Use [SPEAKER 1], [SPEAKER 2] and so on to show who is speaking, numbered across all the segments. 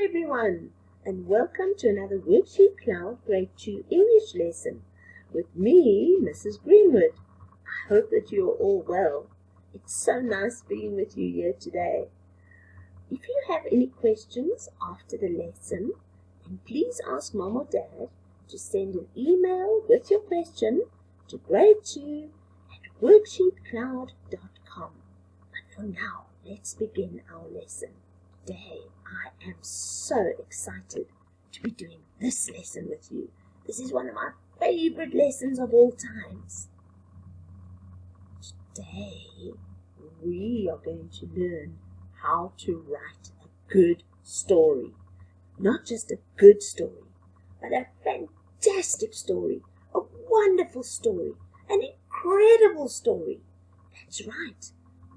[SPEAKER 1] everyone, and welcome to another WorksheetCloud Grade 2 English lesson with me, Mrs. Greenwood. I hope that you are all well. It's so nice being with you here today. If you have any questions after the lesson, then please ask Mom or Dad to send an email with your question to grade2@worksheetcloud.com. But for now, let's begin our lesson. Today, I am so excited to be doing this lesson with you. This is one of my favorite lessons of all times. Today, we are going to learn how to write a good story. Not just a good story, but a fantastic story, a wonderful story, an incredible story. That's right.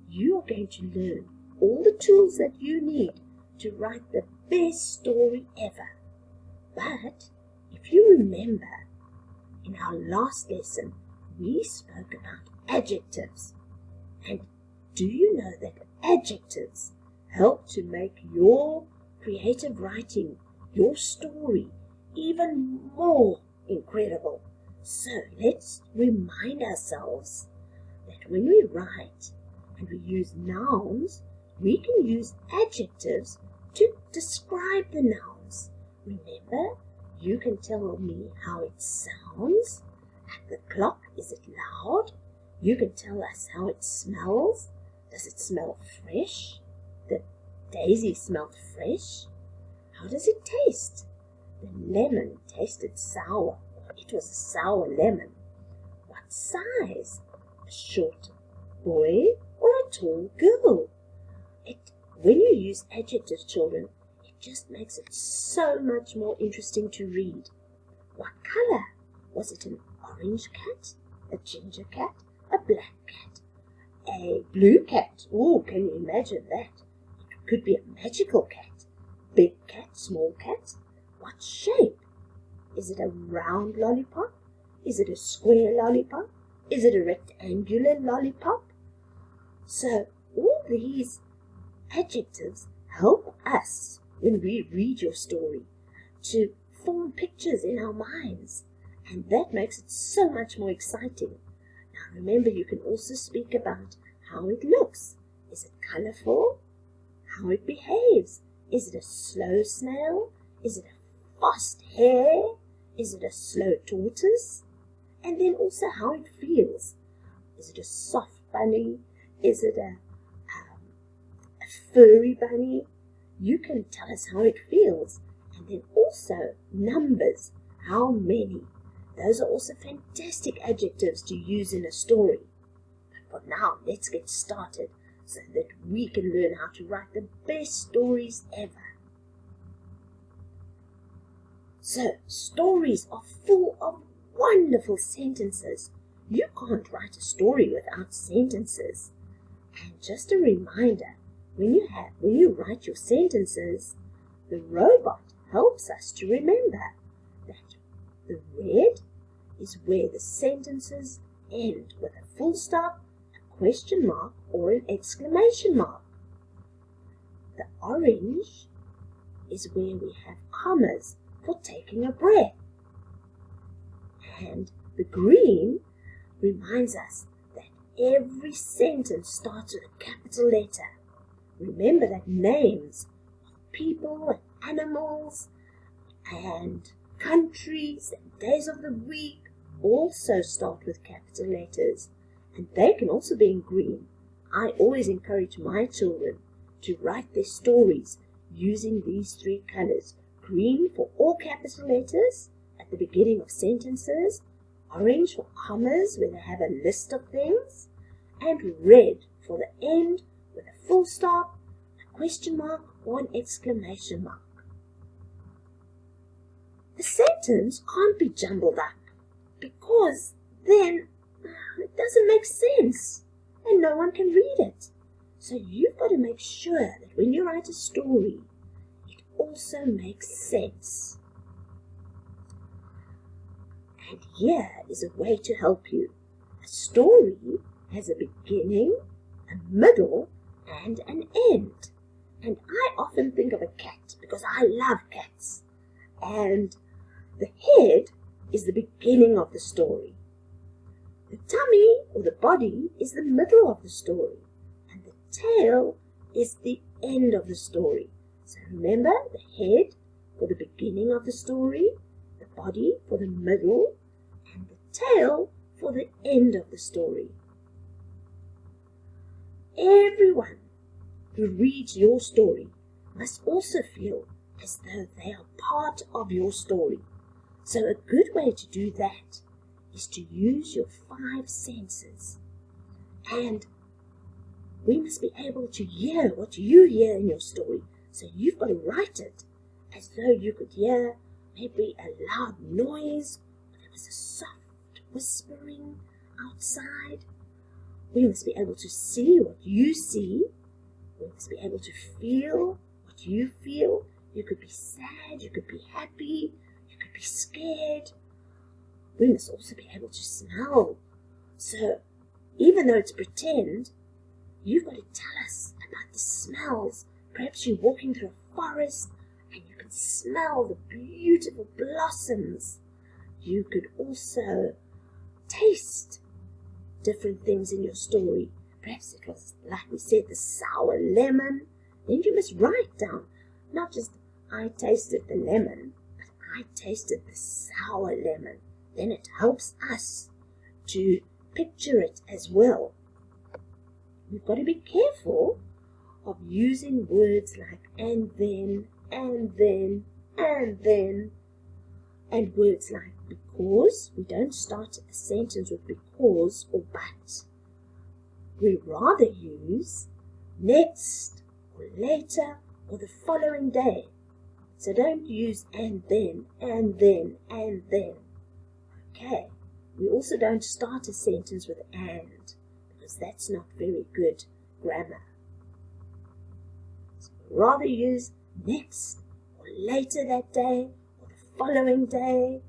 [SPEAKER 1] You are going to learn all the tools that you need to write the best story ever. But if you remember, in our last lesson, we spoke about adjectives. And do you know that adjectives help to make your creative writing, your story, even more incredible? So let's remind ourselves that when we write and we use nouns, we can use adjectives to describe the nouns. Remember, you can tell me how it sounds. At the clock, is it loud? You can tell us how it smells. Does it smell fresh? The daisy smelled fresh. How does it taste? The lemon tasted sour. It was a sour lemon. What size? A short boy or a tall girl? When you use adjectives, children, it just makes it so much more interesting to read. What color? Was it an orange cat, a ginger cat, a black cat, a blue cat? Oh, can you imagine that? It could be a magical cat, big cat, small cat. What shape? Is it a round lollipop? Is it a square lollipop? Is it a rectangular lollipop? So all these adjectives help us, when we read your story, to form pictures in our minds, and that makes it so much more exciting. Now remember, you can also speak about how it looks. Is it colorful? How it behaves. Is it a slow snail? Is it a fast hare? Is it a slow tortoise? And then also how it feels. Is it a soft bunny? Is it a furry bunny? You can tell us how it feels. And then also numbers, how many. Those are also fantastic adjectives to use in a story. But for now, let's get started so that we can learn how to write the best stories ever. So, stories are full of wonderful sentences. You can't write a story without sentences. And just a reminder, when you write your sentences, the robot helps us to remember that the red is where the sentences end with a full stop, a question mark, or an exclamation mark. The orange is where we have commas for taking a breath. And the green reminds us that every sentence starts with a capital letter. Remember that names of people and animals and countries and days of the week also start with capital letters, and they can also be in green. I always encourage my children to write their stories using these three colors. Green for all capital letters at the beginning of sentences, orange for commas where they have a list of things, and red for the end with a full stop, a question mark, or an exclamation mark. The sentence can't be jumbled up because then it doesn't make sense and no one can read it. So you've got to make sure that when you write a story, it also makes sense. And here is a way to help you. A story has a beginning, a middle, and an end. And I often think of a cat because because I love cats. And the head is the beginning of the story. The tummy or the body is the middle of the story. And the tail is the end of the story. So remember, the head for the beginning of the story, the body for the middle, and the tail for the end of the story. Everyone who reads your story must also feel as though they are part of your story. So a good way to do that is to use your 5 senses. And we must be able to hear what you hear in your story. So you've got to write it as though you could hear maybe a loud noise, or there was a soft whispering outside. We must be able to see what you see. We must be able to feel what you feel. You could be sad, you could be happy, you could be scared. We must also be able to smell. So even though it's pretend, you've got to tell us about the smells. Perhaps you're walking through a forest and you can smell the beautiful blossoms. You could also taste different things in your story. Perhaps it was, like we said, the sour lemon. Then you must write down, not just I tasted the lemon, but I tasted the sour lemon. Then it helps us to picture it as well. We've got to be careful of using words like and then, and then, and then, and words like because. We don't start a sentence with because or but. We rather use next or later or the following day. So don't use and then, and then, and then. Okay. We also don't start a sentence with and, because that's not very good grammar. So rather use next or later that day or the following day.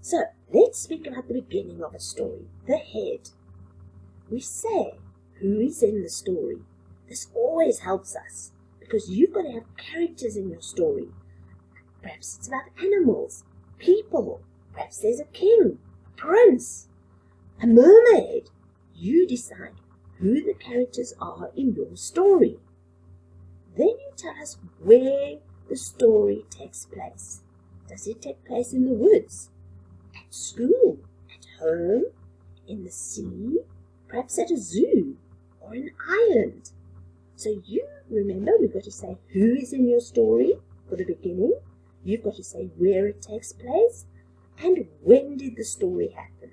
[SPEAKER 1] So let's speak about the beginning of a story, the head. We say who is in the story. This always helps us because you've got to have characters in your story. Perhaps it's about animals, people. Perhaps there's a king, a prince, a mermaid. You decide who the characters are in your story. Then you tell us where the story takes place. Does it take place in the woods, at school, at home, in the sea, perhaps at a zoo or an island? So you remember, we've got to say who is in your story for the beginning. You've got to say where it takes place and when did the story happen.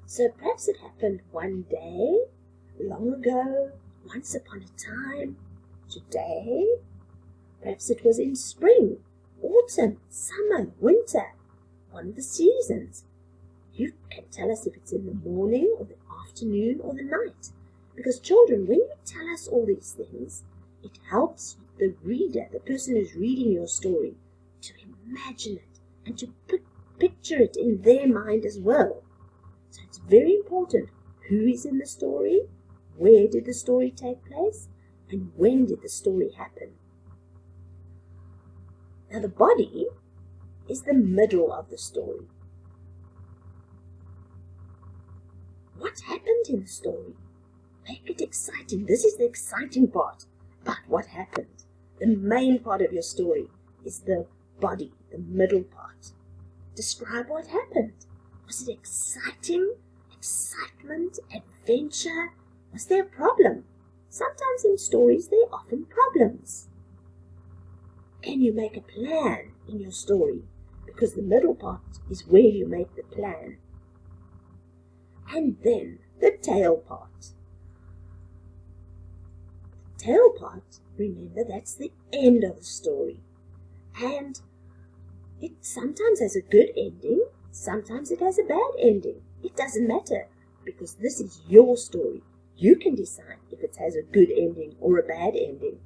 [SPEAKER 1] So perhaps it happened one day, long ago, once upon a time, today. Perhaps it was in spring, autumn, summer, winter, one of the seasons. You can tell us if it's in the morning or the afternoon or the night. Because children, when you tell us all these things, it helps the reader, the person who's reading your story, to imagine it and to picture it in their mind as well. So it's very important who is in the story, where did the story take place, and when did the story happen. Now the body is the middle of the story. What happened in the story? Make it exciting. This is the exciting part. But what happened? The main part of your story is the body, the middle part. Describe what happened. Was it exciting? Excitement? Adventure? Was there a problem? Sometimes in stories there are often problems. Can you make a plan in your story? Because the middle part is where you make the plan. And then the tail part. The tail part, remember, that's the end of the story. And it sometimes has a good ending, sometimes it has a bad ending. It doesn't matter, because this is your story. You can decide if it has a good ending or a bad ending.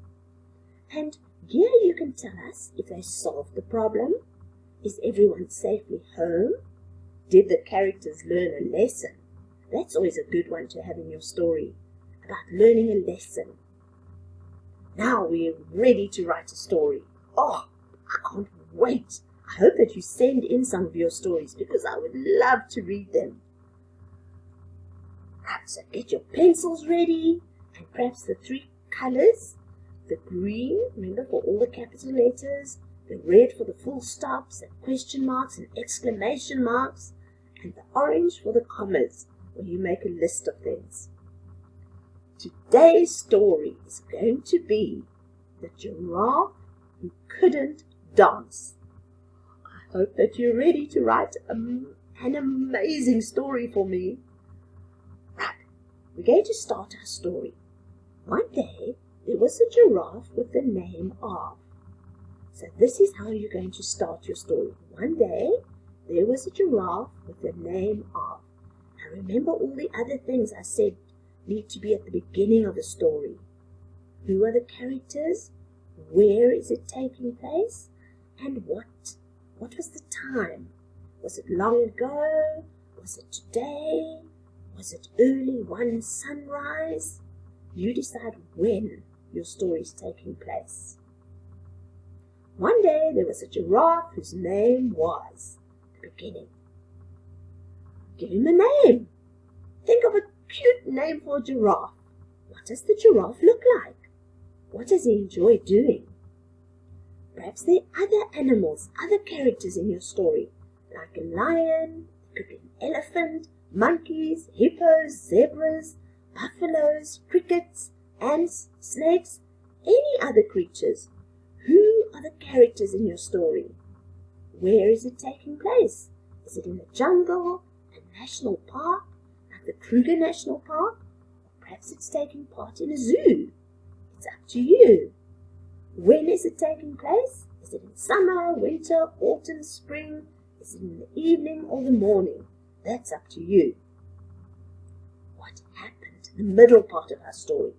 [SPEAKER 1] And here you can tell us if they solved the problem. Is everyone safely home? Did the characters learn a lesson? That's always a good one to have in your story, about learning a lesson. Now we're ready to write a story. Oh, I can't wait. I hope that you send in some of your stories because I would love to read them. Right, so get your pencils ready and perhaps the 3 colors. The green, remember, for all the capital letters. The red for the full stops and question marks and exclamation marks. And the orange for the commas when you make a list of things. Today's story is going to be the giraffe who couldn't dance. I hope that you're ready to write an amazing story for me. Right, we're going to start our story. One day, there was a giraffe with the name of. So this is how you're going to start your story. One day, there was a giraffe with the name of. Now remember all the other things I said need to be at the beginning of the story. Who are the characters? Where is it taking place? And what was the time? Was it long ago? Was it today? Was it early one sunrise? You decide when your story is taking place. One day there was a giraffe whose name was the beginning. Give him a name. Think of a cute name for a giraffe. What does the giraffe look like? What does he enjoy doing? Perhaps there are other animals, other characters in your story, like a lion, it could be an elephant, monkeys, hippos, zebras, buffaloes, crickets, ants, snakes, any other creatures. Who are the characters in your story? Where is it taking place? Is it in a jungle, a national park, like the Kruger National Park? Or perhaps it's taking part in a zoo. It's up to you. When is it taking place? Is it in summer, winter, autumn, spring? Is it in the evening or the morning? That's up to you. What happened in the middle part of our story?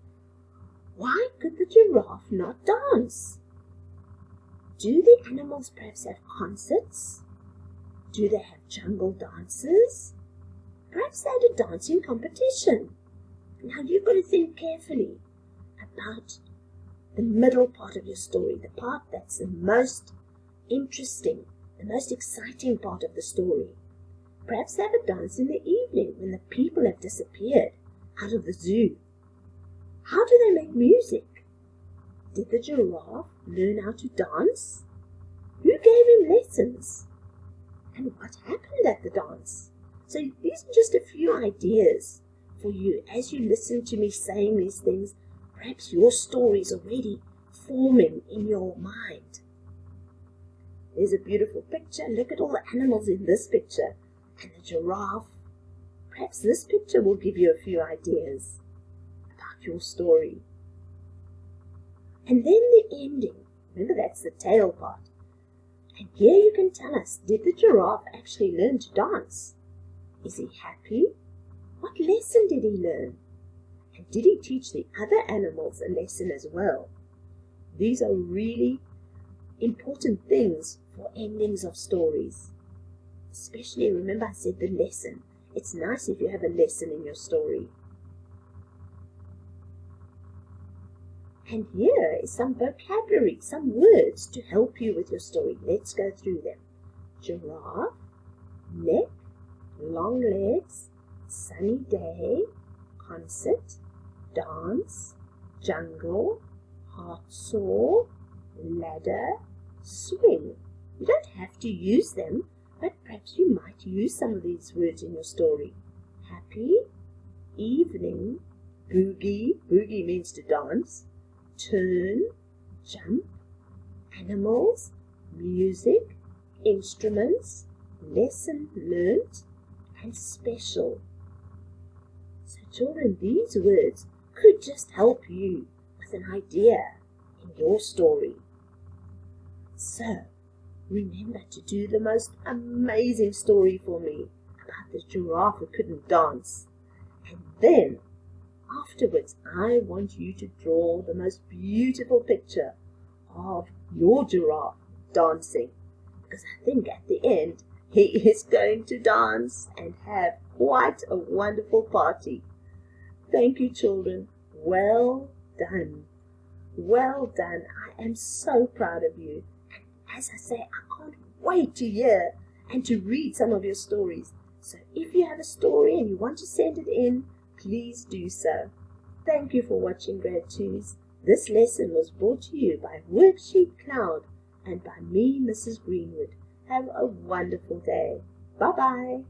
[SPEAKER 1] Why could the giraffe not dance? Do the animals perhaps have concerts? Do they have jungle dances? Perhaps they had a dancing competition. Now you've got to think carefully about the middle part of your story, the part that's the most interesting, the most exciting part of the story. Perhaps they have a dance in the evening when the people have disappeared out of the zoo. How do they make music? Did the giraffe learn how to dance? Who gave him lessons? And what happened at the dance? So these are just a few ideas for you as you listen to me saying these things. Perhaps your story is already forming in your mind. There's a beautiful picture. Look at all the animals in this picture. And the giraffe. Perhaps this picture will give you a few ideas about your story. And then the ending. Remember, that's the tail part. And here you can tell us, did the giraffe actually learn to dance? Is he happy? What lesson did he learn? And did he teach the other animals a lesson as well? These are really important things for endings of stories. Especially, remember I said the lesson. It's nice if you have a lesson in your story. And here is some vocabulary, some words to help you with your story. Let's go through them. Giraffe, neck, long legs, sunny day, concert, dance, jungle, heart sore, ladder, swing. You don't have to use them, but perhaps you might use some of these words in your story. Happy, evening, boogie, boogie means to dance, turn, jump, animals, music, instruments, lesson learnt, and special. So children, these words could just help you with an idea in your story. So, remember to do the most amazing story for me about the giraffe who couldn't dance. And then, afterwards, I want you to draw the most beautiful picture of your giraffe dancing. Because I think at the end, he is going to dance and have quite a wonderful party. Thank you, children. Well done. Well done. I am so proud of you. And as I say, I can't wait to hear and to read some of your stories. So if you have a story and you want to send it in, please do so. Thank you for watching Grade 2s. This lesson was brought to you by WorksheetCloud and by me, Mrs. Greenwood. Have a wonderful day. Bye-bye.